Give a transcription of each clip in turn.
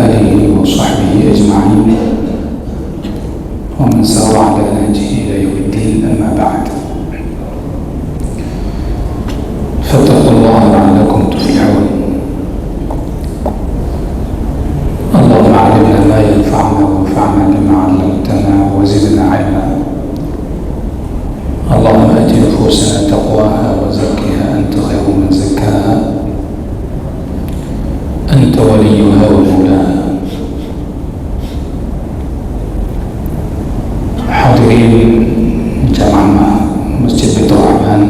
آله وصحبه أجمعين ومن سار على نهجه إلى يوم الدين. أما بعد، فاتقوا الله لعلكم تفلحون. اللهم علمنا ما ينفعنا وانفعنا بما علمتنا وزدنا علما. اللهم آت نفوسنا تقواها وزكها أنت خير من زكاها أنت وليها ومولاها. Hadirin jamaah Masjid Baitur Rahman,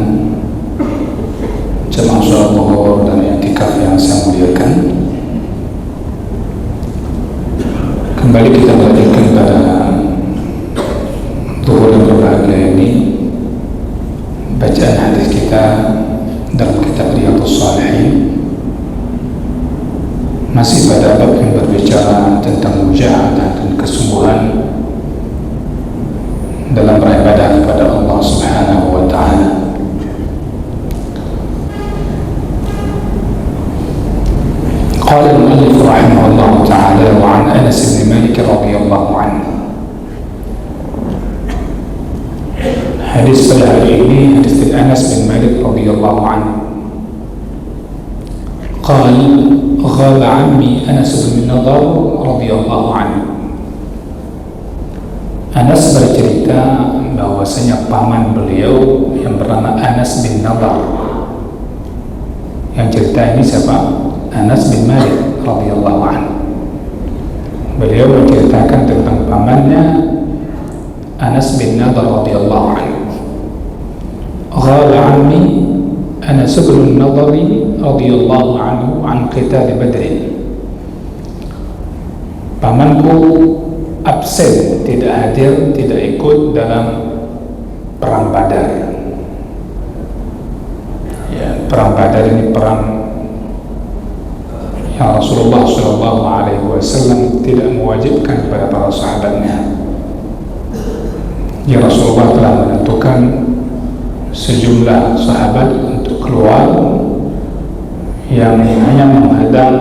jamaah sholat zuhur dan i'tikaf yang saya muliakan, kembali kita melanjutkan pada zuhur yang berbahagia ini bacaan hadis kita dalam kitab Riyadhus Shalihin, masih pada bab yang berbicara tentang mujahadah dan kesungguhan dalam beribadah kepada Allah Subhanahu wa ta'ala. Qala al-mu'allif rahimahullah ta'ala wa an Anas bin Malik radhiyallahu anhu. Hadis pada hari ini hadis dari Anas bin Malik radhiyallahu anhu. Qala ghaba ammi Anas bin Nadhr radhiyallahu anhu. Anas bercerita bahwasanya paman beliau yang bernama Anas bin Nadhr. Yang cerita ini siapa? Anas bin Malik radhiyallahu anhu. Beliau menceritakan tentang pamannya Anas bin Nadhr radhiyallahu anhu. Qala ammi Anas bin Nadhr radhiyallahu anhu an qital Badr. Pamanku absen, tidak hadir, tidak ikut dalam perang Badar. Ya, perang Badar ini perang yang Rasulullah SAW tidak mewajibkan kepada para sahabatnya. Ya, Rasulullah telah menentukan sejumlah sahabat untuk keluar yang hanya menghadang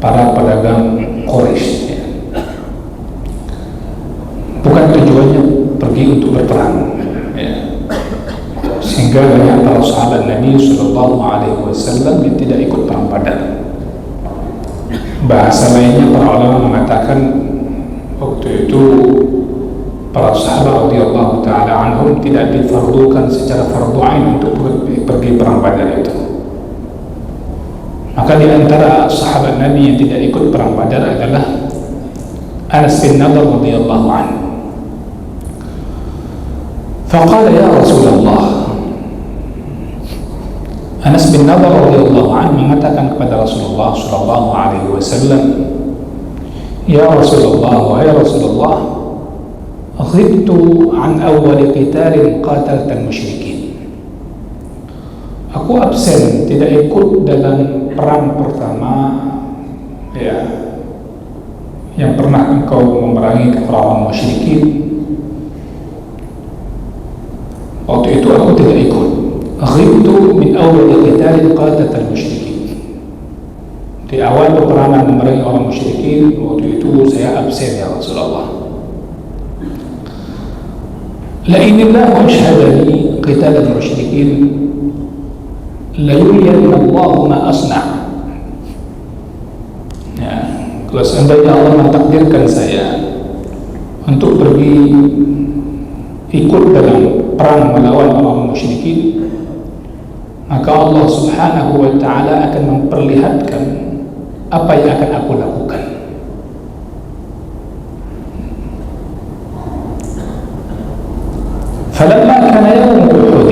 para pedagang Quraisy. Bukan tujuannya pergi untuk berperang, ya. Sehingga banyak para sahabat Nabi SAW yang tidak ikut perang Badar. Bahasa lainnya para ulama mengatakan waktu itu para sahabat radhiyallahu ta'ala anhum tidak difardukan secara fardu ain untuk pergi perang Badar itu. Maka di antara sahabat Nabi yang tidak ikut perang Badar adalah Anas bin Nadhr radhiyallahu anhu. Faqala ya Rasulullah, Anas bin Nadhr radhiyallahu anhu mengatakan kepada Rasulullah sallallahu alaihi wasallam, ya Rasulullah, wahai Rasulullah, ghibtu an awwal qitalin qataltal musyrikin. Aku absen, tidak ikut dalam perang pertama, ya, yang pernah engkau memerangi orang musyrikin. Waktu itu aku tidak ikut. Ghibtu min awal qitalin qatatal musyrikin. Di awal peperangan memerangi orang musyrikin, waktu itu saya absen ya Rasulullah. La inillahu ashhadani qitalal musyrikin la yuriyanna Allahu ma asna'. Ya, kalau seandainya Allah mentakdirkan saya untuk pergi ikut dalam perang melawan orang musyrikin, maka Allah Subhanahu wa ta'ala akan memperlihatkan apa yang akan aku lakukan. Falamma kana yawm Uhud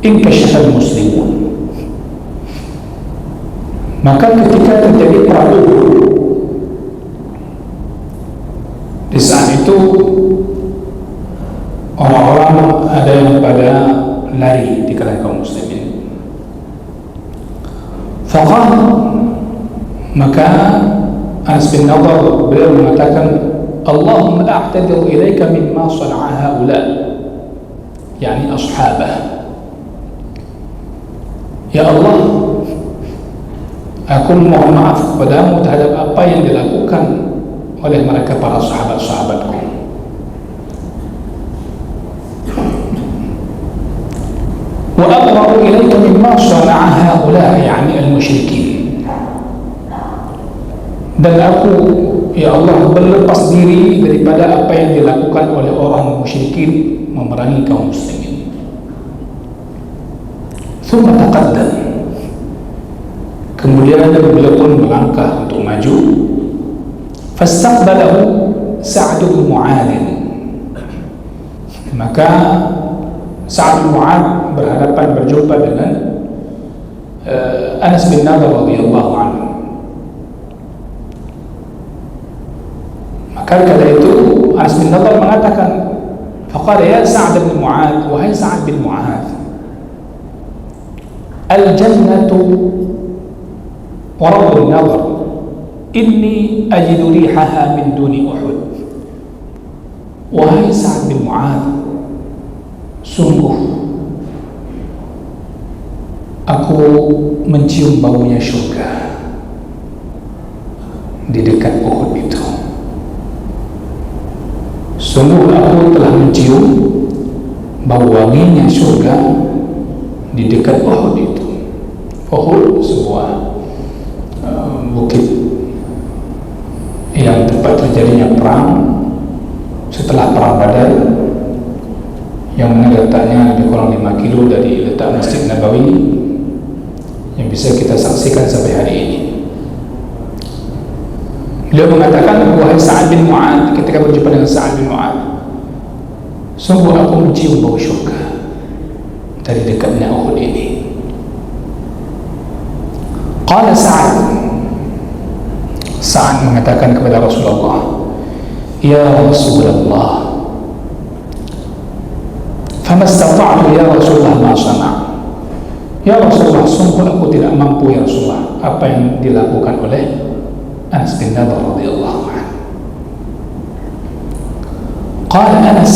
inkashafa al-muslimun. Maka ketika terjadi perang Uhud, di saat itu orang-orang ada yang pada lari di kalangan kaum muslimin. Faqal, maka Anas bin Nadhr beliau mengatakan, Allahumma a'tadiru ilaika mimma sana'a haula, yani ashabah. Ya Allah, Aku mohon maaf kepadamu terhadap apa yang dilakukan oleh mereka para sahabat-sahabatku. Wa aqra'u ilaika mimma sana'a haula, yani al-musyrikin. Dan aku, ya Allah, berlepas diri daripada apa yang dilakukan oleh orang musyrikin memerangi kaum muslimin. Thumma taqaddam, kemudian beliau pun melangkah untuk maju. Fastaqbalahu Sa'd bin Mu'adz, maka Sa'd bin Mu'adz berhadapan berjumpa dengan Anas bin Nadhr radhiyallahu anhu. Maka kala itu Anas bin Nadhr mengatakan, faqala ya Sa'd bin Mu'adz, wahai Sa'd bin Mu'adz, al-jannatu wa rabbun nadhr, inni ajidu rihaha min duni Uhud. Wahai Sa'd bin Mu'adz, sungguh aku mencium baunya syurga di dekat Uhud itu. Sungguh aku telah mencium bau wanginya syurga di dekat Uhud itu. Uhud sebuah bukit yang tempat terjadinya perang setelah perang Badar, yang mana letaknya lebih kurang 5 kilo dari letak Masjid Nabawi, yang bisa kita saksikan sampai hari ini. Beliau mengatakan, wahai Sa'd bin Mu'adz, ketika berjumpa dengan Sa'd bin Mu'adz, sungguh aku mencium bau syurga dari dekatnya Uhud ini. Qala Sa'd mengatakan kepada Rasulullah, ya Rasulullah, fama istata'tu ya Rasulullah ma sana'. Ya Rasulullah, sungguh aku tidak mampu ya Rasulullah apa yang dilakukan oleh Anas bin Nadhr radhiyallahu anhu. Qala Anas,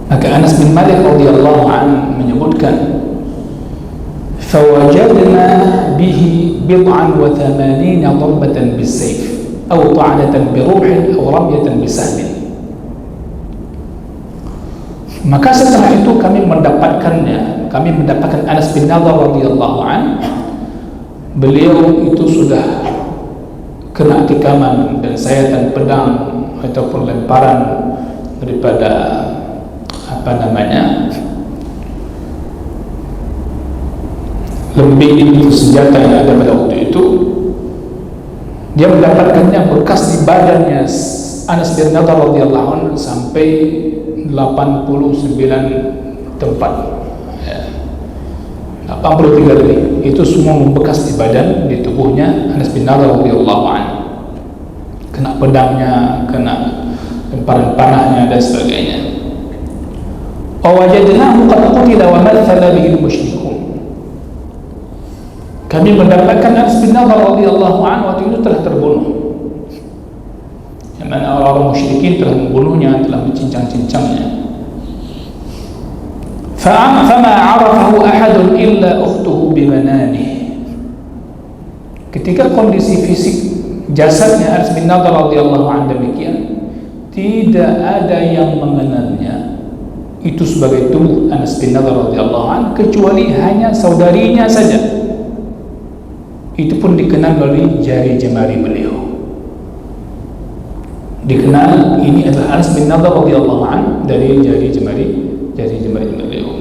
maka Anas bin Malik radhiyallahu anhu menyebutkan, fawajadna bihi bid'an wa thamanina darbatan bisayf aw ta'natan biruhin aw ramyatan bisahmin. Maka setelah itu kami mendapatkan Anas bin Nadhr radhiyallahu anhu, beliau itu sudah kena tikaman dan sayatan pedang ataupun lemparan daripada lembing itu, senjata yang ada pada waktu itu. Dia mendapatkannya bekas di badannya Anas bin Nadhr radhiyallahu anhu sampai 89 tempat, 83 lebih. Itu semua membekas di badan, di tubuhnya Anas bin Nadhr radhiyallahu anhu. Kena pedangnya, kena lemparan panahnya dan sebagainya. Wajadnahu qad qutila wa mathala bihi al-musyrikun. Kami mendapatkan Anas bin Nadhr radhiyallahu anhu waktu itu telah terbunuh, yang mana orang-orang musyrikin telah membunuhnya, telah mencincang-cincangnya. فَمَا عَرَفَهُ أَحَدٌ إِلَّا أُخْتُهُ بِمَنَانِهِ. Ketika kondisi fisik jasadnya Anas bin Nadhr radhiyallahu anhu demikian, tidak ada yang mengenalnya itu sebagai tubuh Anas bin Nadhr radhiyallahu anhu kecuali hanya saudarinya saja. Itu pun dikenal melalui jari jemari beliau. Dikenal ini adalah Anas bin Nadhr radhiyallahu anhu dari jari jemari beliau.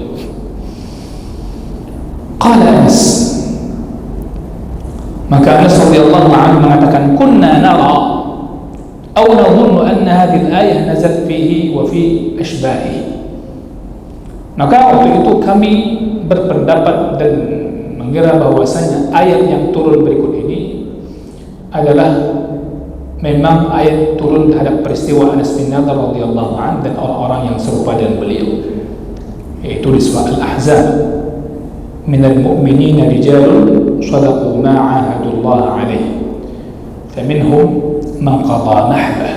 Qala Anas, maka Anas radhiyallahu anhu mengatakan, kunna nara aw nadhunnu anna hadhihi al-ayah nazalat fihi wa fi ashbahihi. Maka waktu itu kami berpendapat dan mengira bahwasanya ayat yang turun berikut ini adalah memang ayat turun terhadap peristiwa Anas bin Nadhr radhiyallahu anhu dan orang-orang yang serupa dengan beliau, yaitu di surah Al-Ahzab, minal mu'minina rijalun sadaqu ma 'ahadullah 'alaihi faminhum man qada nahbah.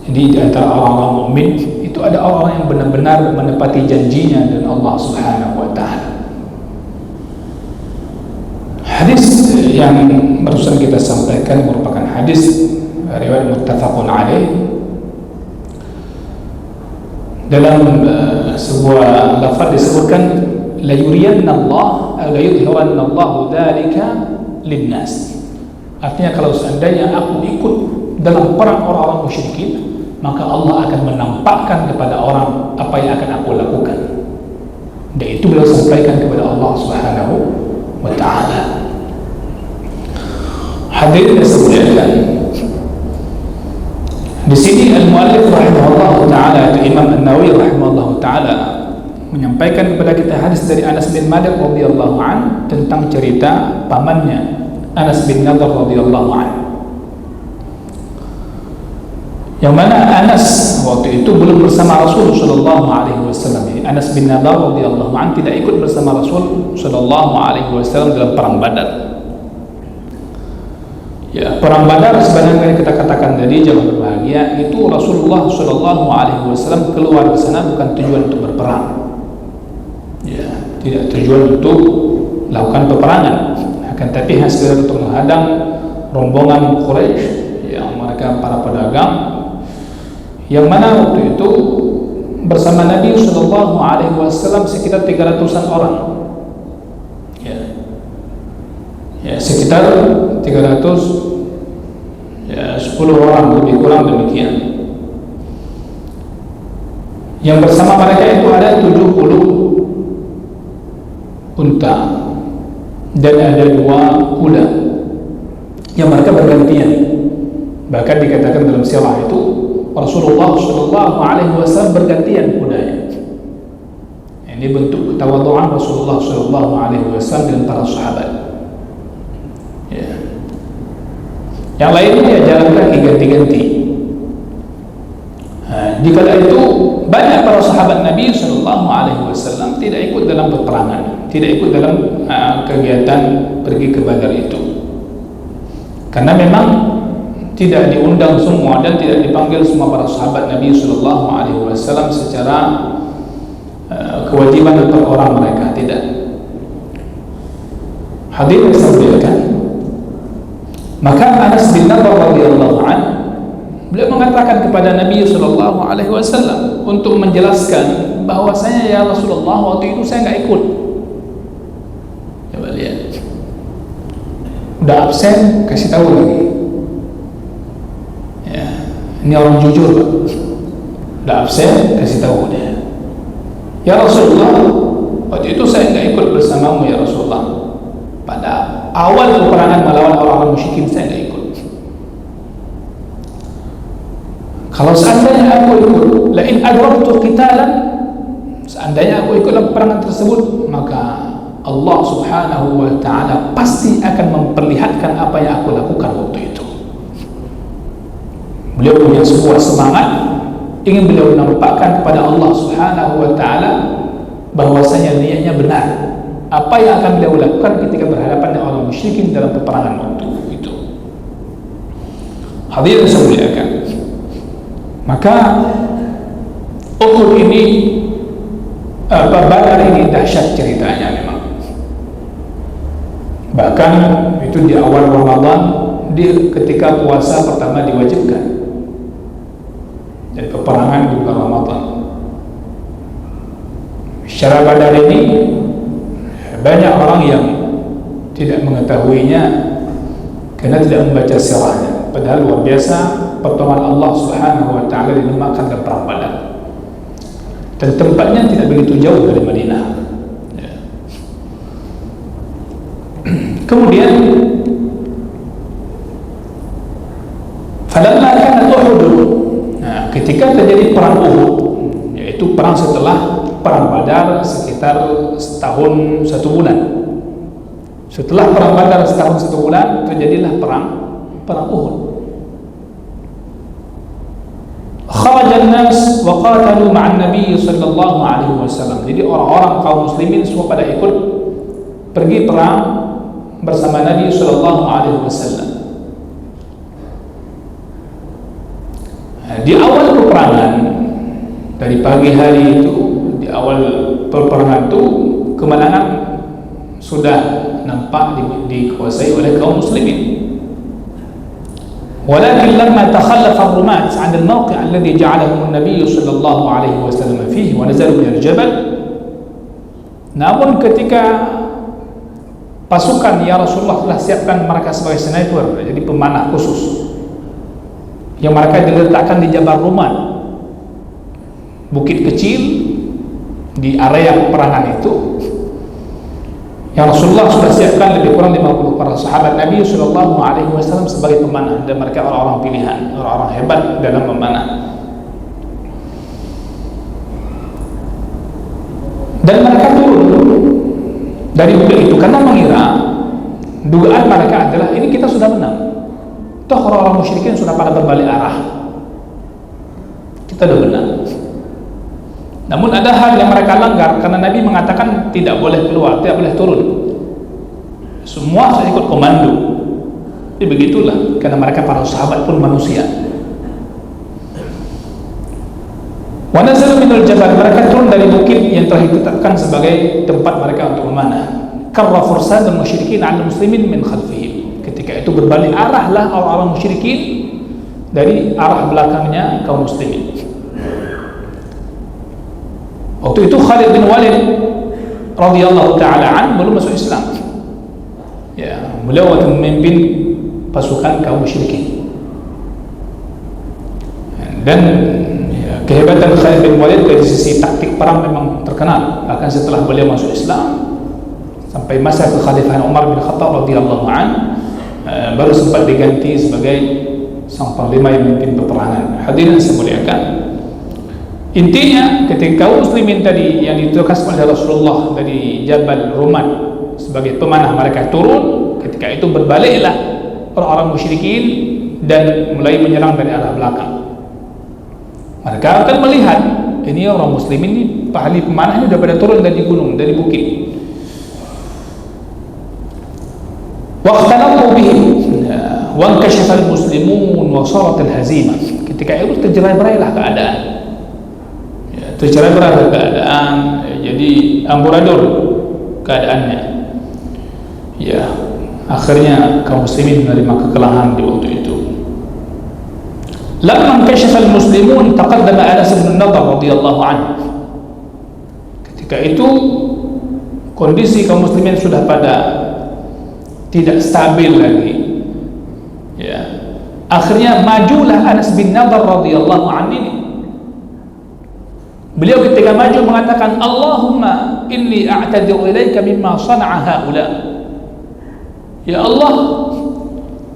Jadi di antara orang-orang mukmin itu ada orang yang benar-benar menepati janjinya dengan Allah Subhanahu wa taala. Hadis yang barusan kita sampaikan merupakan hadis riwayat muttafaqun alaih. Dalam sebuah lafaz disebutkan la yuriyanna Allah la yudhiranna Allah dzalika linnas. Artinya kalau seandainya aku ikut dalam perang orang-orang musyrikin, maka Allah akan menampakkan kepada orang apa yang akan aku lakukan. Dan itu beliau sampaikan kepada Allah Subhanahu wa taala. Hadirin sekalian, di sini al-muallif rahimahullah taala, Imam An-Nawawi rahimahullah taala menyampaikan kepada kita hadis dari Anas bin Malik radhiyallahu an tentang cerita pamannya Anas bin Nadhr radhiyallahu an. Yang mana Anas waktu itu belum bersama Rasul sallallahu alaihi wasallam. Anas bin Nadhr radhiyallahu an tidak ikut bersama Rasul sallallahu alaihi wasallam dalam perang Badar. Ya, perang Badar sebenarnya kita katakan tadi jauh berbahagia, itu Rasulullah sallallahu alaihi wasallam keluar ke sana bukan tujuan untuk berperang. Ya, tidak tujuan untuk melakukan peperangan, akan tapi hasil untuk menghadang rombongan Quraisy yang mereka para pedagang, yang mana waktu itu bersama Nabi sallallahu alaihi wasallam sekitar 300-an orang. Ya, sekitar 300 ya 10 orang lebih kurang demikian. Yang bersama mereka itu ada 70 unta dan ada 2 kuda yang mereka bergantian. Bahkan dikatakan dalam sirah itu Rasulullah sallallahu alaihi wasallam bergantian kudanya. Ini bentuk ketawaduan Rasulullah sallallahu alaihi wasallam dengan para sahabat. Yang lainnya ya jalan kaki ganti-ganti. Jika itu banyak para sahabat Nabi Sallallahu Alaihi Wasallam tidak ikut dalam peperangan, tidak ikut dalam kegiatan pergi ke Badar itu, karena memang tidak diundang semua dan tidak dipanggil semua para sahabat Nabi Sallallahu Alaihi Wasallam secara kewajiban untuk orang mereka, tidak. Hadirin sekalian, maka Anas bin Nadhr radhiyallahu an beliau mengatakan kepada Nabi sallallahu alaihi wasallam untuk menjelaskan bahwasanya ya Rasulullah waktu itu saya enggak ikut. Coba lihat. Udah absen kasih tahu lagi. Ya, ini orang jujur, Pak. Udah absen kasih tahu dia. Ya Rasulullah, waktu itu saya enggak ikut bersamamu ya Rasulullah. Pada awal peperangan melawan orang-orang musyrikin saya tidak ikut. Kalau seandainya aku ikut, la in adraktu qitalan, seandainya aku ikut dalam peperangan tersebut, maka Allah Subhanahu wa taala pasti akan memperlihatkan apa yang aku lakukan waktu itu. Beliau punya sebuah semangat, ingin beliau menampakkan kepada Allah Subhanahu wa taala bahwasanya niatnya benar. Apa yang akan beliau lakukan ketika berhadapan dengan orang musyrikin dalam peperangan waktu itu. Hadirin sekalian, maka Uhud ini Badar ini dahsyat ceritanya memang. Bahkan itu di awal Ramadan, ketika puasa pertama diwajibkan. Jadi peperangan di bulan Ramadan. Secara Badar ini banyak orang yang tidak mengetahuinya karena tidak membaca sirahnya. Padahal luar biasa pertolongan Allah Subhanahu wa taala dinamakan dalam perang Badar. Dan tempatnya tidak begitu jauh dari Madinah. Ya. Kemudian falamma kana Uhud. Nah, ketika terjadi perang Uhud, yaitu perang setelah perang Badar sekitar setahun 1 bulan. Setelah perang Badar setahun 1 bulan terjadilah perang Uhud. Kharajan nas wa qatalu ma'an Nabi sallallahu alaihi wasallam. Jadi orang-orang kaum muslimin semua pada ikut pergi perang bersama Nabi sallallahu alaihi wasallam. Di awal peperangan dari pagi hari itu, di awal peperangan itu kemenangan sudah nampak dikuasai oleh kaum muslimin. ولكن لما تخلف الرماة عن الموقع الذي جعلهم النبي صلى الله عليه وسلم فيه ونزلوا من الجبل, namun ketika pasukan ya Rasulullah telah siapkan mereka sebagai sniper, jadi pemanah khusus yang mereka diletakkan di Jabal Rumat, bukit kecil di area peperangan itu, yang Rasulullah sudah siapkan lebih kurang 50 para sahabat Nabi Sallallahu Alaihi Wasallam sebagai pemanah, dan mereka orang-orang pilihan, orang-orang hebat dalam memanah. Dan mereka turun dari bukit itu karena mengira, dugaan mereka adalah ini kita sudah menang. Toh orang-orang musyrikin sudah pada berbalik arah, kita sudah menang. Namun ada hal yang mereka langgar, karena Nabi mengatakan tidak boleh keluar, tidak boleh turun, semua harus ikut komando. Jadi begitulah, karena mereka para sahabat pun manusia. Wa nazalu minal jabal, mereka turun dari bukit yang telah ditetapkan sebagai tempat mereka untuk memanah. Karra fursan dan musyrikin al muslimin min khalfihim, ketika itu berbalik arahlah orang-orang musyrikin dari arah belakangnya kaum muslimin. Waktu itu Khalid bin Walid radhiyallahu taala an belum masuk Islam. Ya, beliau waktu memimpin pasukan kaum musyrikin. Dan ya, kehebatan Khalid bin Walid dari sisi taktik perang memang terkenal. Bahkan setelah beliau masuk Islam sampai masa kekhalifahan Umar bin Khattab radhiyallahu an, baru sempat diganti sebagai sang panglima yang memimpin peperangan. Hadirin saya muliakan, intinya ketika kaum muslimin tadi yang ditugas oleh Rasulullah dari Jabal Rumat sebagai pemanah mereka turun, ketika itu berbaliklah orang-orang musyrikin dan mulai menyerang dari arah belakang. Mereka akan melihat ini orang muslimin ini ahli pemanah ini sudah pada turun dari gunung, dari bukit. Waqtalatu bihim wa inkashafa al-muslimun wa sarat al-hazimah. Ketika itu tercerai-berailah keadaan. Tercerai-berai keadaan, jadi amburadul keadaannya. Ya, akhirnya kaum muslimin menerima kekalahan di waktu itu. Lamma kashafa al-muslimun taqaddama Anas bin Nadhr radhiyallahu anhu. Ketika itu kondisi kaum muslimin sudah pada tidak stabil lagi. Ya. Akhirnya majulah Anas bin Nadhr radhiyallahu anhu ini. Beliau ketika maju mengatakan, Allahumma inni a'tadiru ilaika mimma sana'a haula. Ya Allah,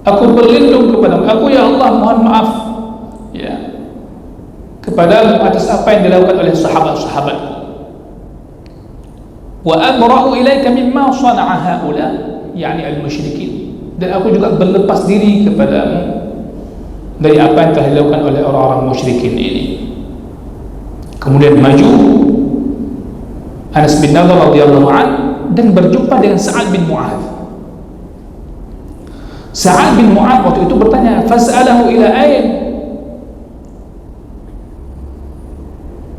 aku berlindung kepadamu. Aku ya Allah mohon maaf ya kepadamu atas apa yang dilakukan oleh sahabat-sahabat. Wa abra'u ilaika mimma sana'a haula, yakni al-musyrikin. Dan aku juga berlepas diri kepadamu dari apa yang telah dilakukan oleh orang-orang musyrikin ini. Kemudian maju Anas bin Nadhr radhiyallahu anhu dan berjumpa dengan Sa'ad bin Mu'adz. Sa'ad bin Mu'adz waktu itu bertanya, fas'alahu ila ain?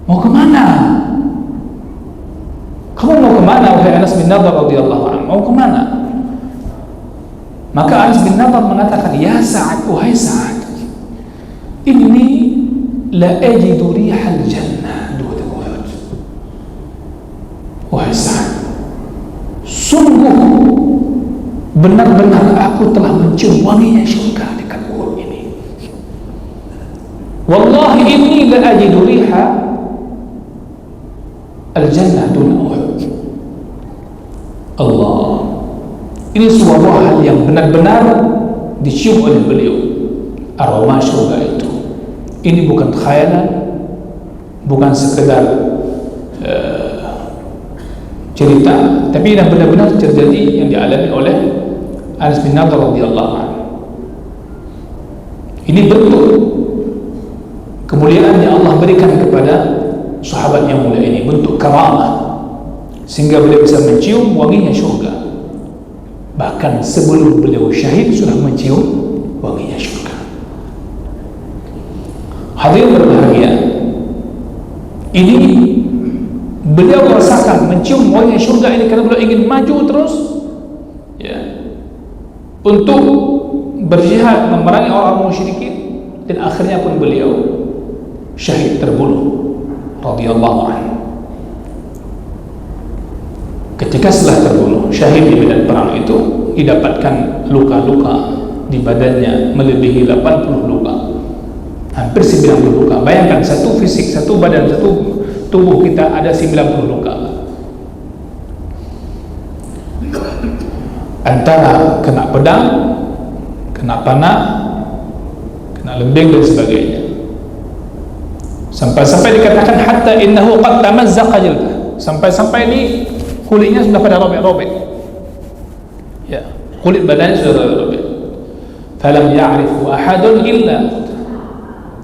Mau kemana? Kamu mau kemana wahai Anas bin Nadhr radhiyallahu anhu? Mau kemana? Maka Anas bin Nadhr mengatakan, ya Sa'ad, wahai Sa'ad, inni la ajidu rihal jannah dua riwayat. Wahai Sa'ad, sungguh benar-benar aku telah mencium wanginya syurga dekat Uhud ini. Wallahi inni la ajidu riha al-jannah duna Uhud. Allah, ini sebuah hal yang benar-benar dicium oleh beliau, aroma syurga itu. Ini bukan khayalan, bukan sekedar cerita, tapi ini benar-benar terjadi yang dialami oleh Anas bin Nadhr radhiyallahu anhu. Ini bentuk kemuliaan yang Allah berikan kepada sahabat yang mulia ini, bentuk karamah, sehingga beliau bisa mencium wanginya syurga. Bahkan sebelum beliau syahid sudah mencium wanginya syurga. Hadirin berbahagia, ini beliau merasakan mencium wanginya syurga ini karena beliau ingin maju terus untuk berjihad memerangi orang musyrikin, dan akhirnya pun beliau syahid, terbunuh radhiyallahu anhu. Ketika setelah terbunuh syahid di medan perang itu, didapatkan luka-luka di badannya melebihi 80 luka, hampir 90 luka. Bayangkan, satu fisik, satu badan, satu tubuh kita ada 90 luka, antara kena pedang, kena panah, kena lembing dan sebagainya. Sampai-sampai dikatakan hatta innahu qad tamazzaqa jildah, sampai-sampai ini kulitnya sudah pada robek-robek, ya, kulit badannya sudah robek. Falam ya'rifu ahadun illa,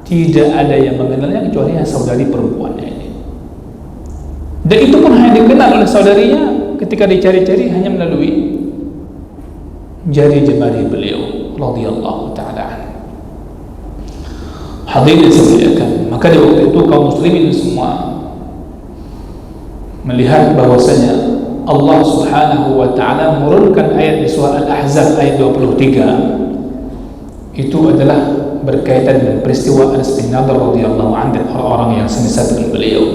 tidak ada yang mengenalnya kecuali saudari perempuannya ini. Dan itu pun hanya dikenal oleh saudarinya ketika dicari-cari hanya melalui jari jemari beliau radhiyallahu ta'ala anhu. Hadirin sekalian, maka di waktu itu kaum muslimin semua melihat bahwasanya Allah Subhanahu wa ta'ala menurunkan ayat di surah Al-Ahzab ayat 23 itu adalah berkaitan dengan peristiwa Anas bin Nadhr radhiyallahu anhu dan orang-orang yang semisal dengan beliau.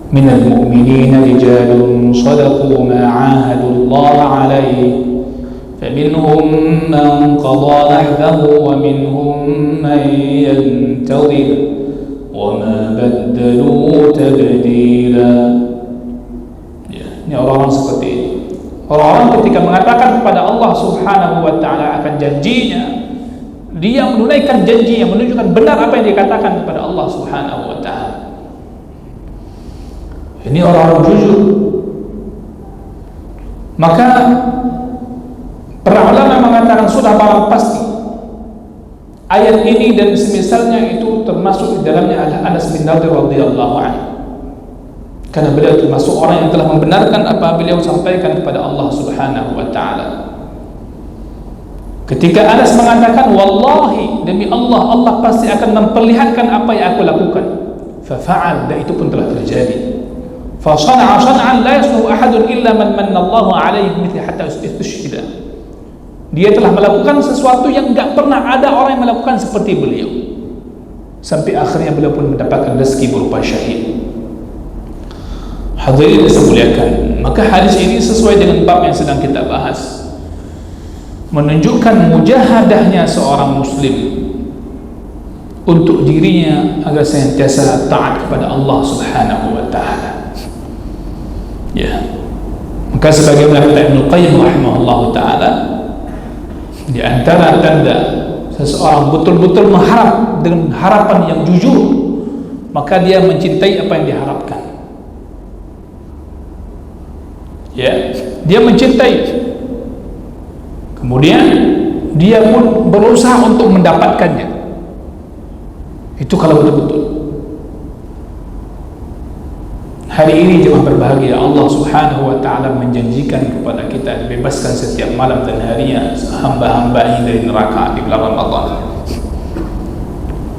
Minal mu'minina rijalun sadaqu ma 'ahadu Allah 'alaihi فمنهم من قضى نحبه ومنهم من ينتظر وما بدلوا تبديلا. Ini orang-orang seperti ini. Orang-orang ketika mengatakan kepada Allah Subhanahu wa ta'ala akan janjinya, dia menunaikan janji yang menunjukkan benar apa yang dikatakan kepada Allah Subhanahu wa ta'ala. Ini orang-orang jujur. Maka para ulama mengatakan sudah barang pasti ayat ini dan semisalnya itu termasuk di dalamnya adalah Anas bin Nadhr radhiyallahu anhu, karena beliau termasuk orang yang telah membenarkan apa beliau sampaikan kepada Allah Subhanahu wa ta'ala. Ketika Anas mengatakan wallahi, demi Allah, Allah pasti akan memperlihatkan apa yang aku lakukan, fa'al, dan itu pun telah terjadi. Fa sana'a sana'an la yasluhu ahadun illa man manna Allahu alaihi mithli hatta istushhida. Dia telah melakukan sesuatu yang enggak pernah ada orang yang melakukan seperti beliau, sampai akhirnya beliau pun mendapatkan rezeki berupa syahid. Hadirin dimuliakan, maka hadis ini sesuai dengan bab yang sedang kita bahas, menunjukkan mujahadahnya seorang muslim untuk dirinya agar senantiasa taat kepada Allah Subhanahu wa ta'ala. Ya, maka sebagaimana kata Ibnu Qayyim rahimahullahu ta'ala, di antara tanda seseorang betul-betul mengharap dengan harapan yang jujur, maka dia mencintai apa yang diharapkan. Ya, dia mencintai, kemudian dia pun berusaha untuk mendapatkannya. Itu kalau betul-betul. Hari ini jemaah berbahagia, Allah Subhanahu wa ta'ala menjanjikan kepada kita dibebaskan setiap malam dan harinya hamba-hamba dari neraka di bulan Ramadan.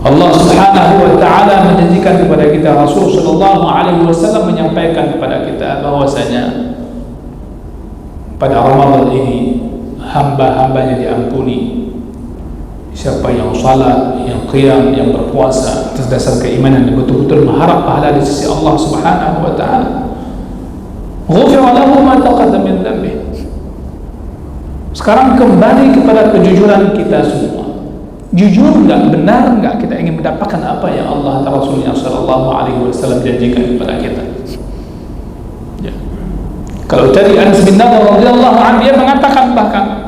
Allah Subhanahu wa ta'ala menjanjikan kepada kita, Rasul sallallahu alaihi wasallam menyampaikan kepada kita bahwasanya pada Ramadan ini hamba-hambanya diampuni. Siapa yang salat, yang qiyam, yang berpuasa atas dasar keimanan dan betul-betul mengharap pahala di sisi Allah Subhanahu wa ta'ala, ghufira lahu ma taqaddama min dhanbihi. Sekarang kembali kepada kejujuran kita semua. Jujur enggak, benar enggak kita ingin mendapatkan apa yang Allah dan Rasulnya sallallahu alaihi wasallam janjikan kepada kita? Ya. Kalau tadi Anas bin Nadhr radhiyallahu anhu, dia mengatakan bahkan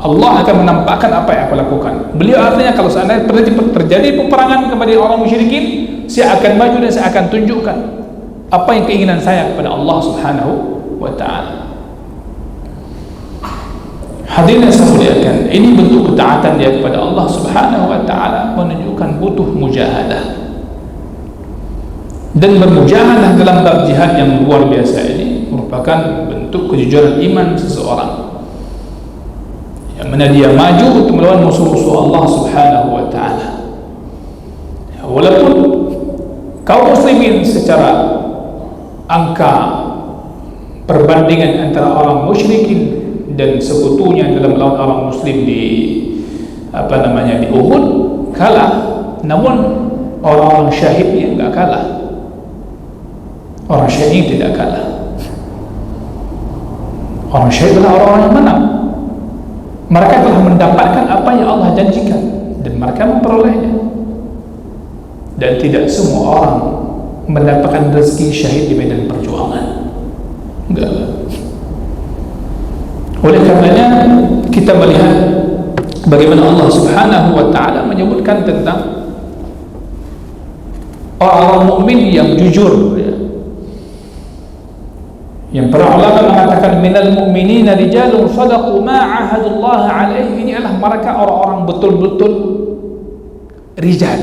Allah akan menampakkan apa yang aku lakukan. Beliau artinya kalau seandainya terjadi peperangan kepada orang musyrikin, saya akan maju dan saya akan tunjukkan apa yang keinginan saya kepada Allah Subhanahu wa ta'ala. Hadirin yang saya muliakan, ini bentuk ketaatan dia kepada Allah Subhanahu wa ta'ala, menunjukkan butuh mujahadah. Dan bermujahadah dalam bab jihad yang luar biasa ini merupakan bentuk kejujuran iman seseorang, yang mana dia maju untuk melawan musuh-musuh Allah Subhanahu wa ta'ala. Walaupun kaum muslimin secara angka perbandingan antara orang musyrikin dan sekutunya dalam melawan orang muslim di di Uhud kalah, namun orang-orang syahidnya enggak kalah. Orang syahid tidak kalah. Orang syahid adalah orang-orang yang menang. Mereka telah mendapatkan apa yang Allah janjikan dan mereka memperolehnya. Dan tidak semua orang mendapatkan rezeki syahid di medan perjuangan. Enggak. Oleh karenanya kita melihat bagaimana Allah Subhanahu wa taala menyebutkan tentang orang-orang mukmin yang jujur, ya. Yang para ulama mengatakan minal mu'minina rijalun sadaqu ma 'ahadullah 'alaihi. Ini adalah mereka orang-orang betul-betul rijal,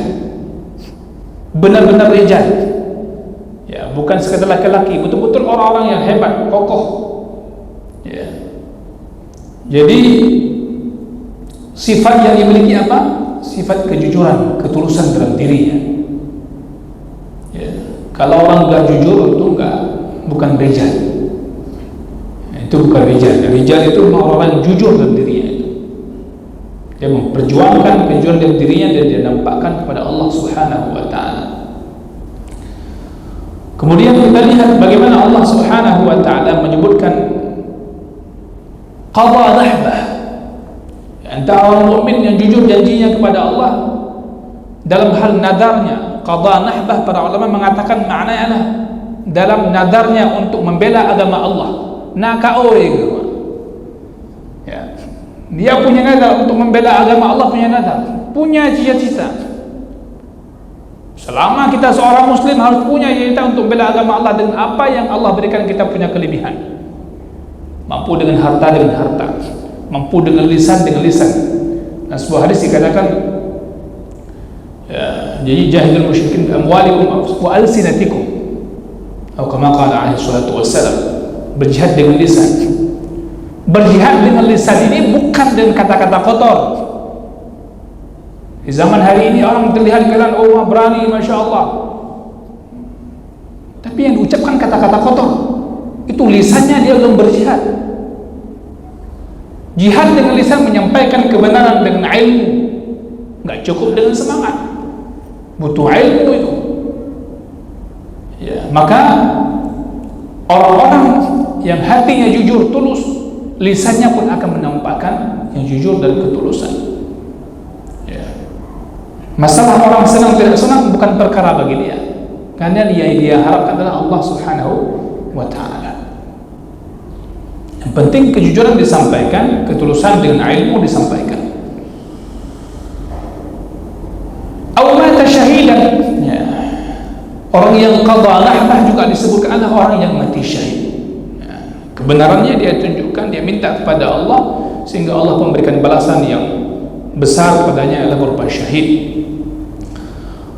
benar-benar rijal, ya, bukan sekadar laki-laki, betul-betul orang-orang yang hebat, kokoh, ya. Jadi sifat yang dimiliki apa? Sifat kejujuran, ketulusan dalam dirinya, ya. Kalau orang enggak jujur itu bukan rijal. Itu bukan rijal. Rijal itu orang yang jujur dalam dirinya itu. Dia memperjuangkan kejujuran dalam dirinya dan dia nampakkan kepada Allah Subhanahu wa taala. Kemudian kita lihat bagaimana Allah Subhanahu wa taala menyebutkan qada nahbah. Antara orang mukmin yang jujur janjinya kepada Allah dalam hal nadarnya. Qada nahbah, para ulama mengatakan maknanya dalam nadarnya untuk membela agama Allah. Ya. Dia punya nadar untuk membela agama Allah, punya nadar, punya cita-cita. Selama kita seorang muslim harus punya cita untuk membela agama Allah dengan apa yang Allah berikan kita punya kelebihan. Mampu dengan harta, mampu dengan lisan, Nah, sebuah hadis dikatakan, ya, jadi jahilul musyrikin bi amwalikum wa alsinatikum, atau kama qala alaihi salatu wassalam. Berjihad dengan lisan. Berjihad dengan lisan ini bukan dengan kata-kata kotor. Di zaman hari ini orang terlihat kalian berani, masya Allah, tapi yang diucapkan kata-kata kotor. Itu lisannya dia belum berjihad. Jihad dengan lisan menyampaikan kebenaran dengan ilmu. Nggak cukup dengan semangat, butuh ilmu itu, ya. Maka orang-orang yang hatinya jujur, tulus, lisannya pun akan menampakkan yang jujur dan ketulusan, ya. Masalah orang senang tidak senang bukan perkara bagi dia, karena dia harapkan adalah Allah Subhanahu wa ta'ala. Yang penting kejujuran disampaikan, ketulusan dengan ilmu disampaikan. Awmata syahidan, ya. Orang yang qada nahbah juga disebutkan adalah orang yang mati syahid. Kebenarannya dia tunjukkan, dia minta kepada Allah, sehingga Allah memberikan balasan yang besar kepadanya adalah berupa syahid.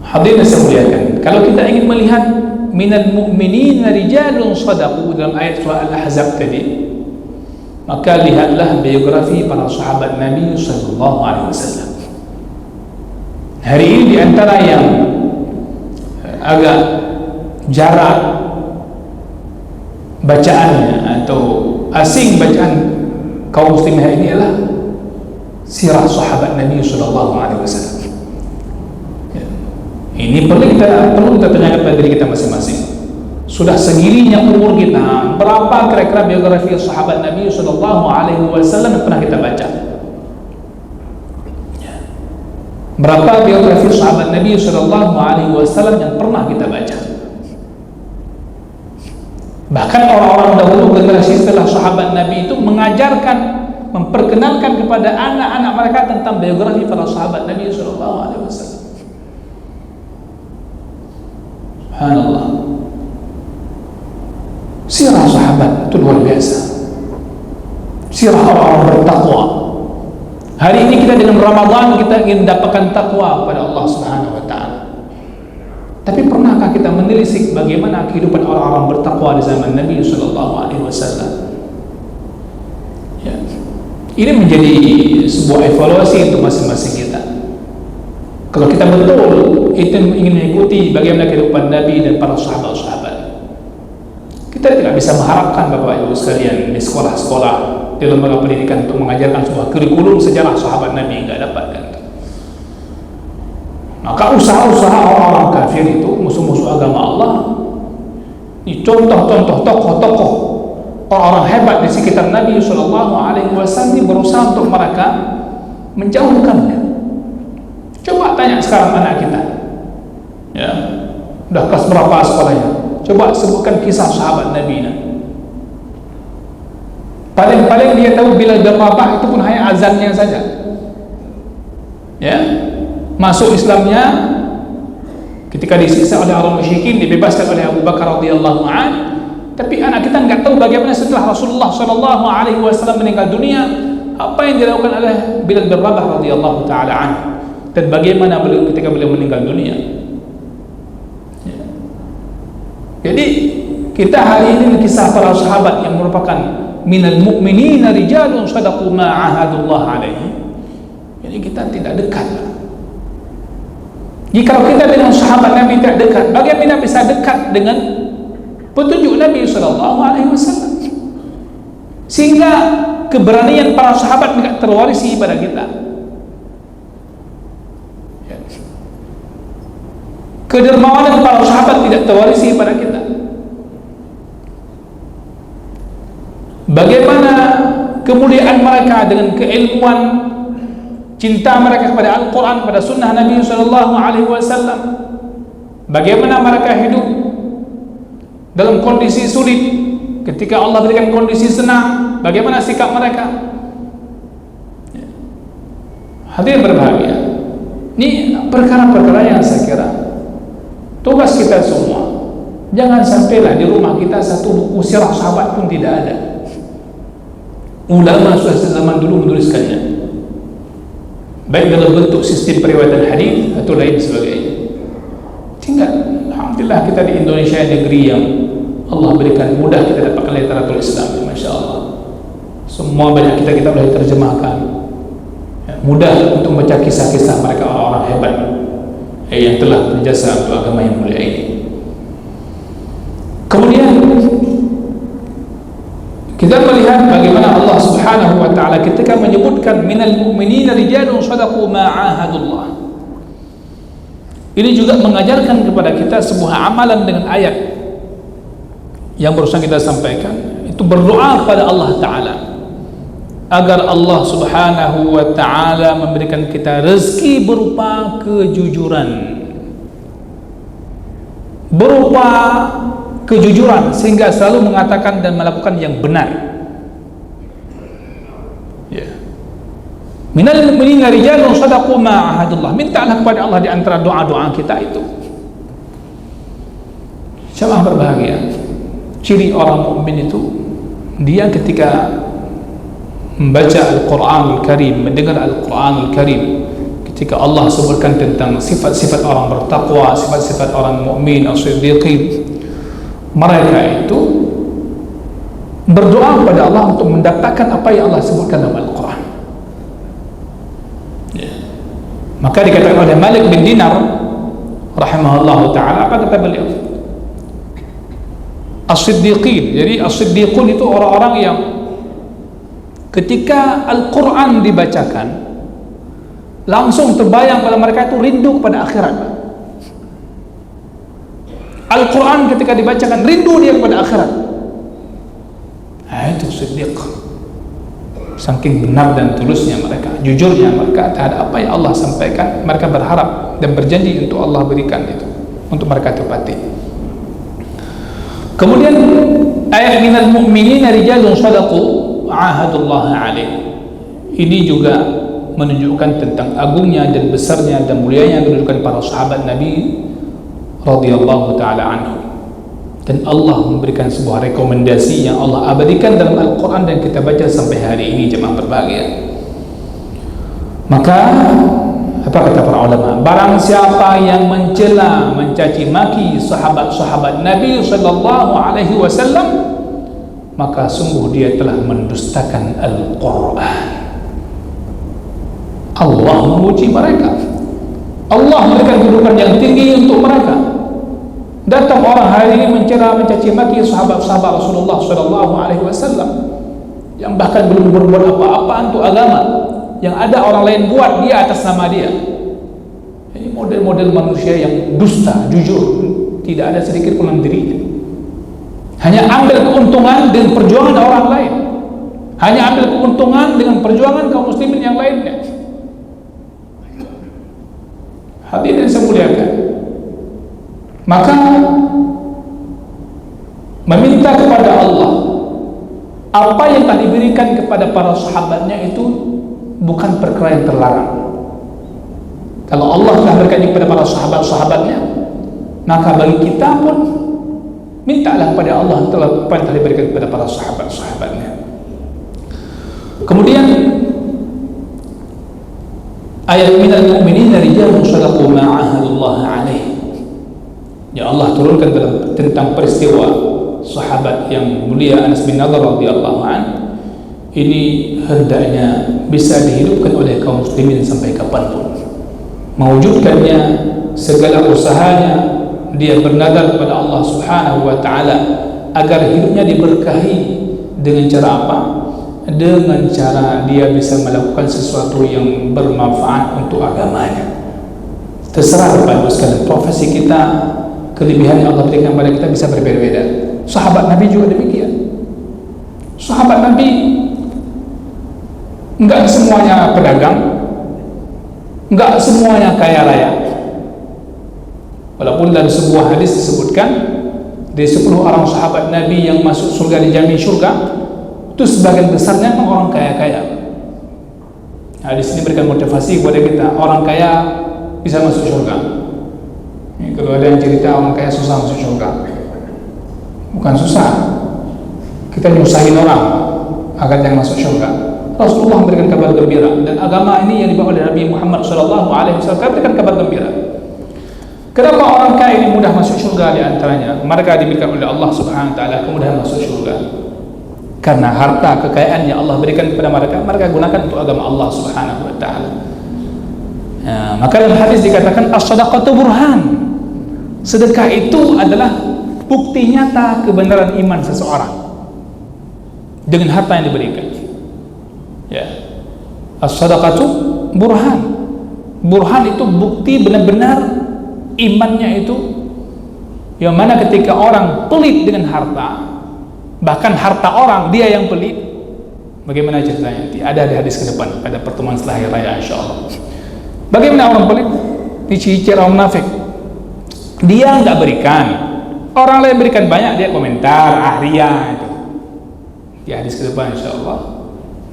Hadirin yang saya muliakan, kalau kita ingin melihat minal mu'minina rijalun sadaqu dalam ayat surah Al-Ahzab tadi, maka lihatlah biografi para sahabat Nabi sallallahu alaihi wasallam. Hari ini di antara yang agak jarak bacaannya atau asing bacaan kaum muslimin hari ini adalah sirah sahabat Nabi sallallahu alaihi wasallam. Ya. Ini perlu kita tanyakan pada diri kita masing-masing. Sudah segininya umur kita, berapa kira-kira biografi sahabat Nabi sallallahu alaihi wasallam yang pernah kita baca? Ya. Berapa biografi sahabat Nabi sallallahu alaihi wasallam yang pernah kita baca? Bahkan orang-orang dahulu generasi setelah sahabat Nabi itu mengajarkan, memperkenalkan kepada anak-anak mereka tentang biografi para sahabat Nabi sallallahu alaihi wasallam. Subhanallah. Sirah sahabat itu luar biasa. Sirah orang-orang bertakwa. Hari ini kita dengan Ramadan kita ingin mendapatkan takwa kepada Allah Subhanahu wa taala. Tapi pernahkah kita menelisik bagaimana kehidupan orang-orang bertakwa di zaman Nabi sallallahu alaihi wasallam? Ya. Ini menjadi sebuah evaluasi untuk masing-masing kita. Kalau kita betul itu ingin mengikuti bagaimana kehidupan Nabi dan para sahabat-sahabat, kita tidak bisa mengharapkan Bapak Ibu sekalian di sekolah-sekolah di lembaga pendidikan untuk mengajarkan sebuah kurikulum sejarah sahabat Nabi, nggak dapatkan. Maka usaha-usaha orang-orang kafir itu, musuh-musuh agama Allah, ini contoh-contoh tokoh-tokoh orang-orang hebat di sekitar Nabi SAW berusaha untuk mereka menjauhkannya. Coba tanya sekarang anak kita, ya, udah kelas berapa sekolahnya? Coba sebutkan kisah sahabat Nabi. Paling-paling dia tahu Bilal bin Rabah itu pun hanya azannya saja. Ya, masuk Islamnya ketika disiksa oleh orang musyrikin, dibebaskan oleh Abu Bakar radhiyallahu anhu. Tapi anak kita nggak tahu bagaimana setelah Rasulullah SAW meninggal dunia, apa yang dilakukan oleh Bilal bin Rabah radhiyallahu taala anhu, dan bagaimana beliau ketika beliau meninggal dunia. Ya. Jadi kita hari ini kisah para sahabat yang merupakan minal mu'minina rijalun sadaqu ma ahadullah alaihi. Jadi kita tidak dekat. Jika kita dengan sahabat Nabi tidak dekat, bagaimana bisa dekat dengan petunjuk Nabi SAW? Sehingga keberanian para sahabat tidak terwarisi pada kita. Kedermawanan para sahabat tidak terwarisi pada kita. Bagaimana kemuliaan mereka dengan keilmuan, cinta mereka kepada Al-Quran, kepada sunnah Nabi SAW. Bagaimana mereka hidup dalam kondisi sulit, ketika Allah berikan kondisi senang, bagaimana sikap mereka. Hadirin berbahagia, ini perkara-perkara yang saya kira tugas kita semua. Jangan sampailah di rumah kita satu buku sirah sahabat pun tidak ada. Ulama sudah zaman dulu menuliskannya, baik dalam bentuk sistem periwayatan hadis atau lain sebagainya. Tinggal, alhamdulillah kita di Indonesia, negeri yang Allah berikan mudah kita dapatkan literatur Islam, masya Allah. Semua banyak kita boleh terjemahkan. Ya, mudah untuk membaca kisah-kisah mereka orang-orang hebat yang telah berjasa untuk agama yang mulia ini. Kemudian kita melihat bagaimana Allah Subhanahu wa taala ketika menyebutkan minal mu'minina rijalun sadaqu ma ahadullah. Ini juga mengajarkan kepada kita sebuah amalan dengan ayat yang barusan kita sampaikan, itu berdoa kepada Allah taala agar Allah Subhanahu wa taala memberikan kita rezeki berupa kejujuran. Berupa kejujuran, sehingga selalu mengatakan dan melakukan yang benar. Ya. Minal mu'minina rijalun sadaqu ma ahadullah. Mintalah kepada Allah di antara doa-doa kita itu. Jemaah berbahagia, ciri orang mukmin itu dia ketika membaca Al-Quranul Karim, mendengar Al-Quranul Karim, ketika Allah sebutkan tentang sifat-sifat orang bertakwa, sifat-sifat orang mukmin, as-siddiqin, mereka itu berdoa kepada Allah untuk mendapatkan apa yang Allah sebutkan dalam Al-Quran. Ya. Maka dikatakan oleh Malik bin Dinar rahimahullah ta'ala, apa kata beliau? As-siddiqin, jadi as-siddiqun itu orang-orang yang ketika Al-Quran dibacakan langsung terbayang pada mereka itu rindu kepada akhirat. Al-Quran ketika dibacakan rindu dia kepada akhirat. Itu siddiq. Saking benar dan tulusnya mereka, jujurnya mereka terhadap apa yang Allah sampaikan, mereka berharap dan berjanji untuk Allah berikan itu, untuk mereka tepati. Kemudian ayat minal mu'minina rijalun sadaqu ahadullah alaih. Ini juga menunjukkan tentang agungnya dan besarnya dan mulianya yang kedudukan para sahabat Nabi radhiyallahu ta'ala anhu. Dan Allah memberikan sebuah rekomendasi yang Allah abadikan dalam Al-Quran dan kita baca sampai hari ini, jemaah berbahagia. Maka apa kata para ulama? Barang siapa yang mencela, mencaci maki sahabat-sahabat Nabi sallallahu alaihi wasallam, maka sungguh dia telah mendustakan Al-Quran. Allah memuji mereka, Allah memberikan kedudukan yang tinggi untuk mereka. Datang orang hari ini mencela, mencaci maki sahabat-sahabat Rasulullah sallallahu alaihi wasallam, yang bahkan belum berbuat apa-apa untuk agama, yang ada orang lain buat dia atas nama dia. Ini model-model manusia yang dusta, jujur, tidak ada sedikit pun dirinya. Hanya ambil keuntungan dengan perjuangan orang lain, hanya ambil keuntungan dengan perjuangan kaum muslimin yang lainnya. Hadirin saya muliakan, maka meminta kepada Allah apa yang telah diberikan kepada para sahabatnya itu bukan perkara yang terlarang. Kalau Allah telah berikan kepada para sahabat-sahabatnya, maka bagi kita pun mintalah kepada Allah apa yang telah diberikan kepada para sahabat-sahabatnya. Kemudian ayat minal mu'minina rijalun shadaqu ma 'ahadullah 'alaihi, ya Allah turunkan tentang peristiwa sahabat yang mulia Anas bin Nadhr radhiyallahu anhu. Ini hendaknya bisa dihidupkan oleh kaum muslimin sampai kapanpun. Mewujudkannya segala usahanya dia bernadar kepada Allah Subhanahu wa taala agar hidupnya diberkahi dengan cara apa? Dengan cara dia bisa melakukan sesuatu yang bermanfaat untuk agamanya. Terserah Bapak Ibu sekalian, profesi kita, kelebihan yang Allah berikan kepada kita bisa berbeda-beda. Sahabat Nabi juga demikian. Sahabat Nabi enggak semuanya pedagang, enggak semuanya kaya raya. Walaupun dalam sebuah hadis disebutkan dari 10 orang sahabat Nabi yang masuk surga dijamin surga, itu sebagian besarnya memang orang kaya-kaya. Hadis ini berikan motivasi kepada kita, orang kaya bisa masuk surga. Kalau ada yang cerita orang kaya susah masuk surga, bukan susah, kita nyusahin orang agar jangan masuk surga. Rasulullah memberikan kabar gembira, dan agama ini yang dibawa oleh Nabi Muhammad SAW berikan kabar gembira. Kenapa orang kaya ini mudah masuk surga? Di antaranya mereka diberikan oleh Allah Subhanahu wa taala kemudahan masuk surga karena harta kekayaan yang Allah berikan kepada mereka gunakan untuk agama Allah Subhanahu wa taala. Maka dalam hadis dikatakan as-shadaqatu burhan. Sedekah itu adalah bukti nyata kebenaran iman seseorang dengan harta yang diberikan. Ya. As-shadaqatu burhan. Burhan itu bukti benar-benar imannya itu, yang mana ketika orang pelit dengan harta, bahkan harta orang dia yang pelit, bagaimana ceritanya? Nanti ada di hadis ke depan pada pertemuan setelah hari raya insyaallah. Bagaimana orang pelit? Dicicil orang munafik, dia nggak berikan, orang lain berikan banyak, dia komentar ria itu di hadis ke depan insyaallah.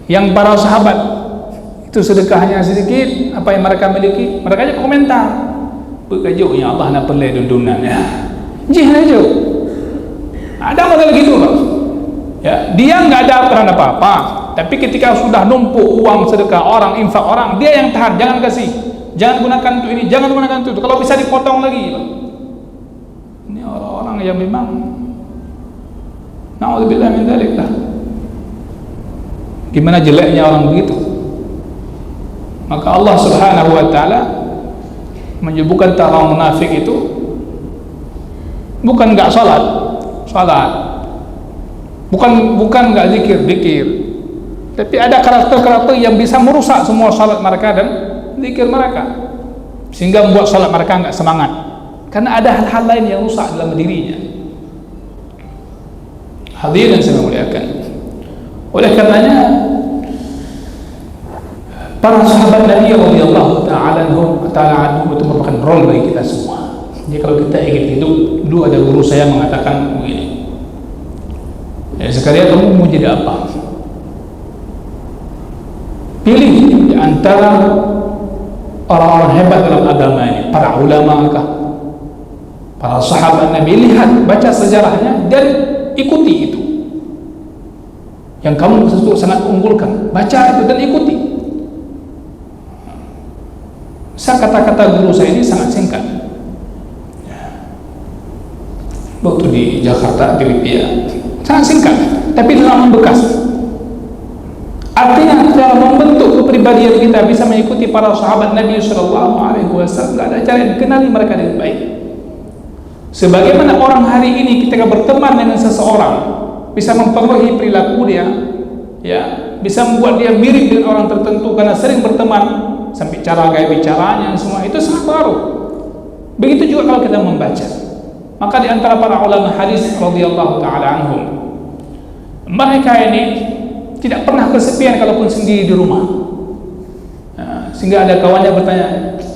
Yang para sahabat itu sedekahnya sedikit, apa yang mereka miliki mereka aja komentar, berkajuk ya Allah nak pelai dundunan ya jih aja. Ada model gitu loh ya, dia nggak ada aturan apa-apa, tapi ketika sudah numpuk uang sedekah orang, infak orang, dia yang tahan, jangan kasih, jangan gunakan untuk ini, jangan gunakan untuk itu, kalau bisa dipotong lagi. Ini orang-orang yang memang na'udzubillah min dzalik lah. Gimana jeleknya orang begitu. Maka Allah Subhanahu wa taala menyebutkan orang munafik itu bukan enggak salat, bukan enggak zikir, tapi ada karakter-karakter yang bisa merusak semua salat mereka dan zikir mereka, sehingga membuat salat mereka enggak semangat, karena ada hal-hal lain yang rusak dalam dirinya. Hadirin yang saya muliakan, oleh karenanya para sahabat Nabi radhiyallahu ta'ala anhum itu merupakan role bagi kita semua. Jadi kalau kita ingin hidup, dulu ada guru saya mengatakan begini, sekalian kamu mau jadi apa? Pilih di antara orang-orang hebat dalam agama ini, para ulama kah, para sahabat Nabi, lihat, baca sejarahnya dan ikuti itu. Yang kamu sangat unggulkan, baca itu dan ikuti. Kata-kata guru saya ini sangat singkat. Waktu di Jakarta, di Libya, sangat singkat, tapi dalam membekas. Artinya dalam membentuk kepribadian kita bisa mengikuti para sahabat Nabi Sallallahu Alaihi Wasallam. Tidak ada cara yang kenali mereka dengan baik. Sebagaimana orang hari ini ketika berteman dengan seseorang bisa mempengaruhi perilaku dia, ya, bisa membuat dia mirip dengan orang tertentu karena sering berteman, sampai cara gaya bicaranya semua itu sangat baru. Begitu juga kalau kita membaca. Maka di antara para ulama hadis radhiyallahu taala anhum, mereka ini tidak pernah kesepian kalaupun sendiri di rumah. Nah, sehingga ada kawannya bertanya,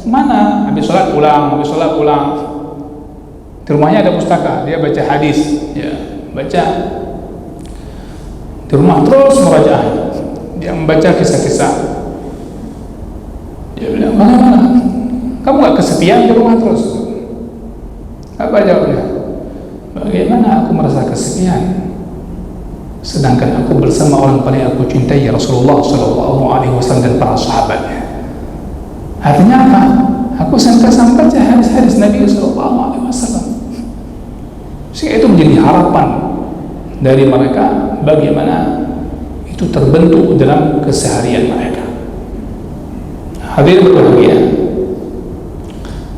mana? Habis sholat pulang. Di rumahnya ada pustaka, dia baca hadis, ya, baca. Di rumah terus merajaah, dia membaca kisah-kisah. Dia bilang, mana? Kamu gak kesepian di rumah terus? Apa jawabnya? Bagaimana aku merasa kesepian, sedangkan aku bersama orang paling aku cintai, ya Rasulullah SAW dan para sahabatnya. Artinya apa? Aku senantiasa membaca hadis-hadis Nabi SAW. Sehingga itu menjadi harapan dari mereka, bagaimana itu terbentuk dalam keseharian mereka. Hadirin berbahagia.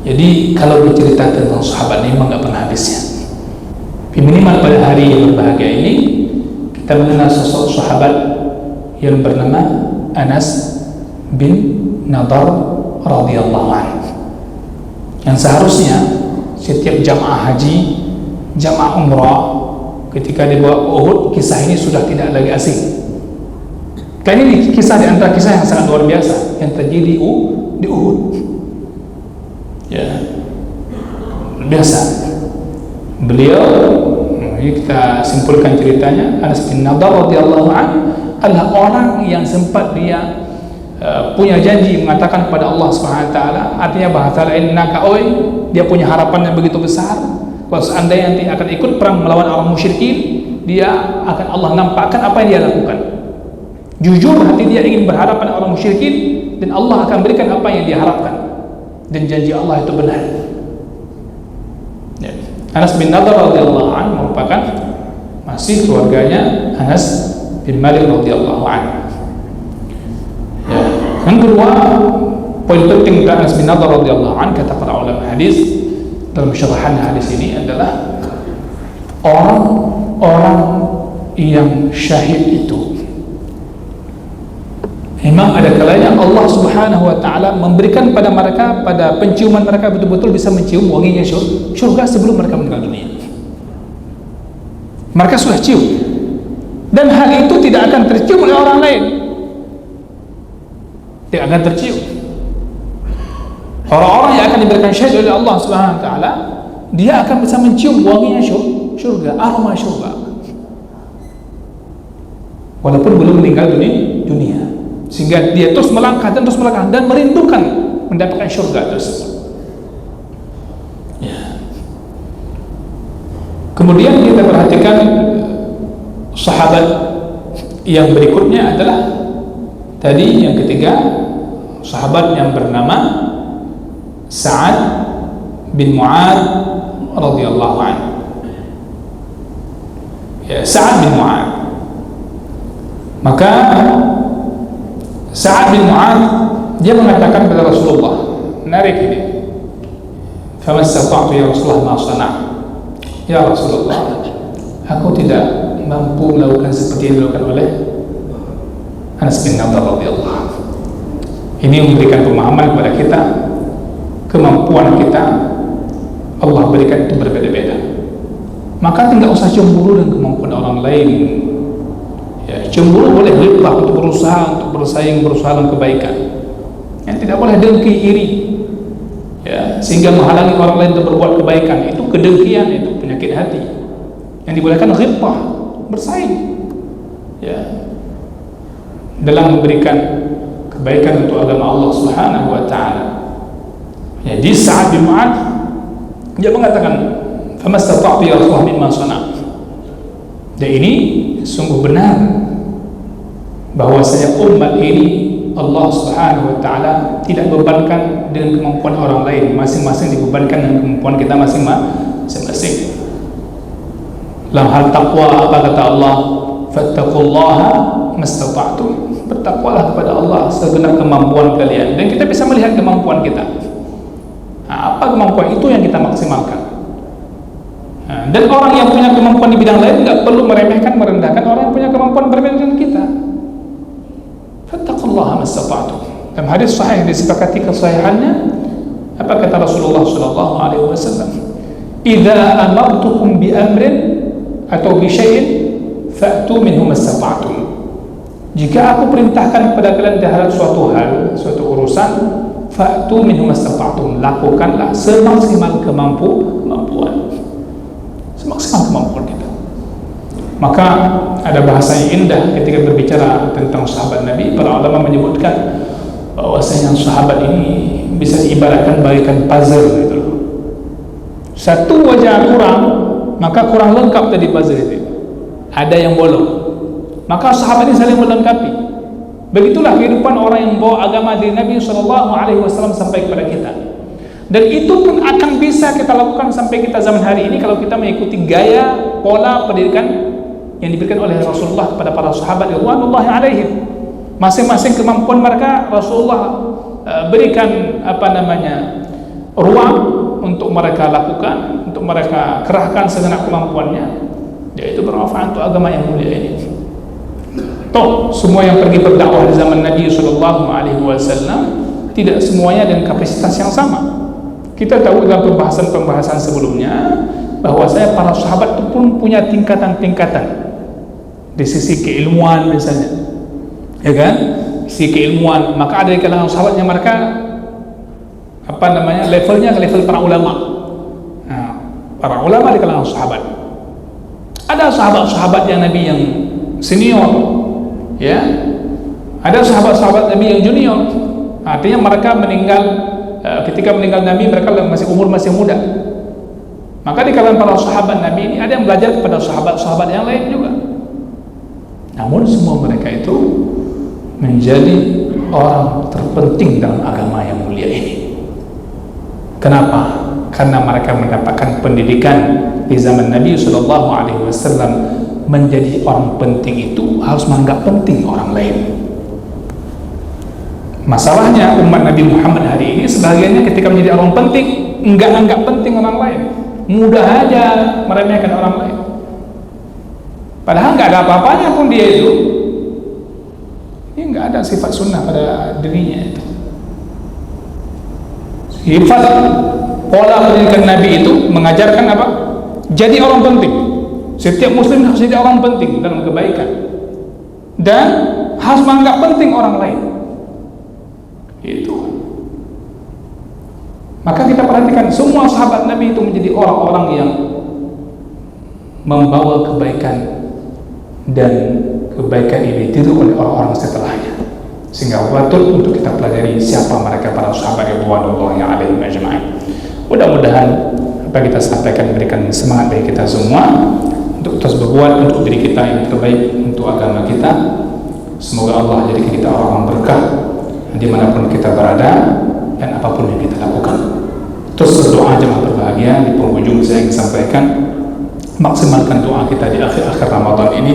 Jadi kalau bercerita tentang sahabat ini memang gak pernah habisnya. Minimal pada hari yang berbahagia ini kita mengenal sosok sahabat yang bernama Anas bin Nadar radhiyallahu anhu, yang seharusnya setiap jamaah haji, jamaah umrah, ketika dibawa ke Uhud, kisah ini sudah tidak lagi asing. Karena ini kisah di antara kisah yang sangat luar biasa yang terjadi di Uhud. Ya, biasa. Beliau, ini kita simpulkan ceritanya, Anas bin Nadar radhiyallahu anhu adalah orang yang sempat dia punya janji mengatakan kepada Allah Subhanahu wa taala, artinya bahasa lain nakaoi, dia punya harapan yang begitu besar kalau seandainya nanti akan ikut perang melawan orang musyrikin, dia akan Allah nampakkan apa yang dia lakukan. Jujur hati dia ingin berhadapan orang musyrikin dan Allah akan berikan apa yang dia harapkan. Dan janji Allah itu benar. Ya. Anas bin Nadar radhiyallahu anhu merupakan masih keluarganya Anas bin Malik radhiyallahu anhu. Ya. Yang kedua, poin penting dari Anas bin Nadar radhiyallahu anhu, kata para ulama hadis dalam syarahan hadis ini adalah orang-orang yang syahid itu memang ada kalanya Allah Subhanahu wa taala memberikan pada mereka, pada penciuman mereka betul-betul bisa mencium wanginya syurga sebelum mereka meninggal dunia. Mereka sudah cium, dan hal itu tidak akan tercium oleh orang lain. Tidak akan tercium. Orang-orang yang akan diberikan syahid oleh Allah Subhanahu wa taala, dia akan bisa mencium wanginya syurga, aroma syurga, walaupun belum meninggal dunia. Sehingga dia terus melangkah dan merindukan mendapatkan syurga tersebut. Ya. Kemudian kita perhatikan sahabat yang berikutnya adalah tadi yang ketiga, sahabat yang bernama Sa'ad bin Mu'adz radhiyallahu anhu. Ya, Sa'ad bin Mu'adz. Maka Sa'ad bin Mu'adz dia mengatakan kepada Rasulullah, menarik ini, "Famastata'tu ya Rasulullah ma sana'." Ya Rasulullah, aku tidak mampu melakukan seperti yang dilakukan oleh Anas bin Nadar radhiyallahu anhu. Ini memberikan pemahaman kepada kita, kemampuan kita Allah berikan itu berbeda-beda. Maka tidak usah cemburu dengan kemampuan orang lain. Ya, cemburu boleh ghibah untuk berusaha untuk bersaing, berusaha dalam kebaikan. Yang tidak boleh dengki, iri, ya, sehingga menghalangi orang lain untuk berbuat kebaikan. Itu kedengkian, itu penyakit hati. Yang dibolehkan ghibah, bersaing, ya, dalam memberikan kebaikan untuk agama Allah Subhanahu wa taala. Jadi Sa'ad bin Mu'adz dia mengatakan, "Famastata'tu ya Rasulullah mimma sana'." Dan ini sungguh benar bahwasanya umat ini Allah Subhanahu wa taala tidak bebankan dengan kemampuan orang lain, masing-masing dibebankan dengan kemampuan kita masing-masing. Dalam hal takwa apa kata Allah? Fattaqullaha mastata'tum. Bertakwalah kepada Allah segenap kemampuan kalian, dan kita bisa melihat kemampuan kita. Nah, apa kemampuan itu yang kita maksimalkan. Nah, dan orang yang punya kemampuan di bidang lain nggak perlu meremehkan, merendahkan orang yang punya kemampuan berbeda dengan kita. mastata'tum. Dalam hadis sahih disepakati kesahihannya, apa kata Rasulullah sallallahu alaihi wasallam? Idza amartukum bi amrin atau bi syai'in fa'tu minhu mastata'tum. Jika aku perintahkan kepada kalian terhadap suatu hal, suatu urusan, fa'tu minhu mastata'tum, lakukanlah semaksimal kemampuan. Semaksimal kemampuan kita. Maka ada bahasa yang indah ketika berbicara tentang sahabat Nabi. Para ulama menyebutkan bahwasanya sahabat ini bisa diibaratkan bagaikan puzzle gitu. Satu wajah kurang, maka kurang lengkap tadi puzzle itu. Ada yang bolong. Maka sahabat ini saling melengkapi. Begitulah kehidupan orang yang membawa agama dari Nabi SAW sampai kepada kita. Dan itu pun akan bisa kita lakukan sampai kita zaman hari ini kalau kita mengikuti gaya pola pendidikan yang diberikan oleh Rasulullah kepada para sahabat radhiyallahu alaihim. Masing-masing kemampuan mereka Rasulullah berikan ruang untuk mereka lakukan, untuk mereka kerahkan segenap kemampuannya, yaitu bermanfaat untuk agama yang mulia ini. Toh semua yang pergi berdakwah di zaman Nabi sallallahu alaihi wasallam tidak semuanya dengan kapasitas yang sama. Kita tahu dalam pembahasan sebelumnya bahwasanya para sahabat itu pun punya tingkatan-tingkatan di sisi keilmuan misalnya, ya kan? Sisi keilmuan, maka ada di kalangan sahabatnya mereka levelnya ke level para ulama. Nah, para ulama di kalangan sahabat. Ada sahabat-sahabat yang Nabi yang senior, ya. Ada sahabat-sahabat Nabi yang junior. Artinya mereka meninggal ketika meninggal Nabi, mereka masih muda. Maka di kalangan para sahabat Nabi ini ada yang belajar kepada sahabat-sahabat yang lain juga. Namun semua mereka itu menjadi orang terpenting dalam agama yang mulia ini. Kenapa? Karena mereka mendapatkan pendidikan di zaman Nabi SAW. Menjadi orang penting itu harus menganggap penting orang lain. Masalahnya umat Nabi Muhammad hari ini sebagiannya ketika menjadi orang penting enggak anggap penting orang lain, mudah aja meremehkan orang lain, padahal enggak ada apa-apanya pun dia itu. Ini enggak ada sifat sunnah pada dirinya itu. Sifat pola pendidikan Nabi itu mengajarkan apa? Jadi orang penting. Setiap muslim harus jadi orang penting dalam kebaikan dan harus menganggap penting orang lain. Itu. Maka kita perhatikan semua sahabat Nabi itu menjadi orang-orang yang membawa kebaikan, dan kebaikan ini ditiru oleh orang-orang setelahnya, sehingga patut untuk kita pelajari siapa mereka para sahabat radhiyallahu alaihim ajma'in. Mudah-mudahan apa yang kita sampaikan memberikan semangat bagi kita semua untuk terus berbuat untuk diri kita yang terbaik untuk agama kita. Semoga Allah jadikan kita orang berkah dimanapun kita berada dan apapun yang kita lakukan. Terus berdoa jemaah berbahagia. Di penghujung saya ingin sampaikan, maksimalkan doa kita di akhir-akhir Ramadan ini.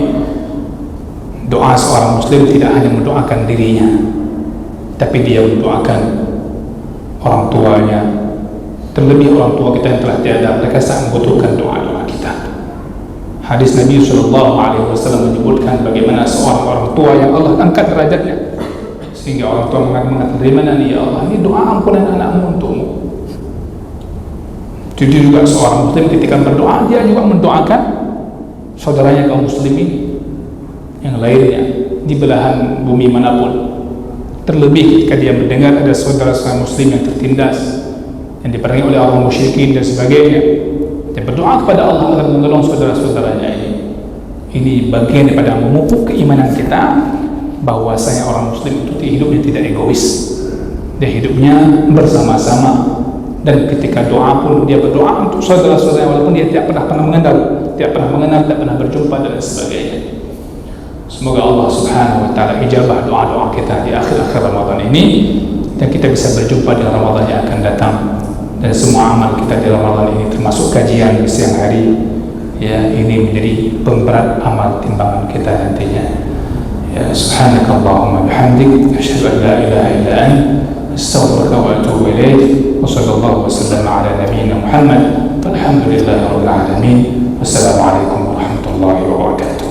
Doa seorang muslim tidak hanya mendoakan dirinya, tapi dia mendoakan orang tuanya, terlebih orang tua kita yang telah tiada. Mereka sangat membutuhkan doa-doa kita. Hadis Nabi SAW menyebutkan bagaimana seorang orang tua yang Allah angkat derajatnya, sehingga orang tua mengatakan, dari mana nih ya Allah, ini doa ampunan anakmu untukmu. Jadi juga seorang muslim ketika berdoa, dia juga mendoakan saudaranya kaum muslimin yang lainnya di belahan bumi manapun. Terlebih ketika dia mendengar ada saudara-saudara muslim yang tertindas, yang diperangi oleh orang musyrikin dan sebagainya, dia berdoa kepada Allah agar menolong saudara-saudaranya ini. Ini bagian daripada memupuk keimanan kita bahwasanya orang muslim itu hidupnya tidak egois, dia hidupnya bersama-sama, dan ketika doa pun dia berdoa untuk saudara-saudaranya walaupun dia tidak pernah mengenal, tidak pernah berjumpa dan sebagainya. Semoga Allah Subhanahu wa taala ijabah doa-doa kita di akhir-akhir Ramadan ini, dan kita bisa berjumpa di Ramadan yang akan datang, dan semua amal kita di Ramadan ini termasuk kajian di siang hari, ya, ini menjadi pemberat amal timbangan kita nantinya. Ya, subhanakallahumma bihamdik, asyhadu an la ilaha illa anta, astaghfiruka wa atubu ilaik. Wa sallallahu wasallam ala nabiyyina Muhammad. Walhamdulillahirabbil alamin. Wassalamu alaikum warahmatullahi wabarakatuh.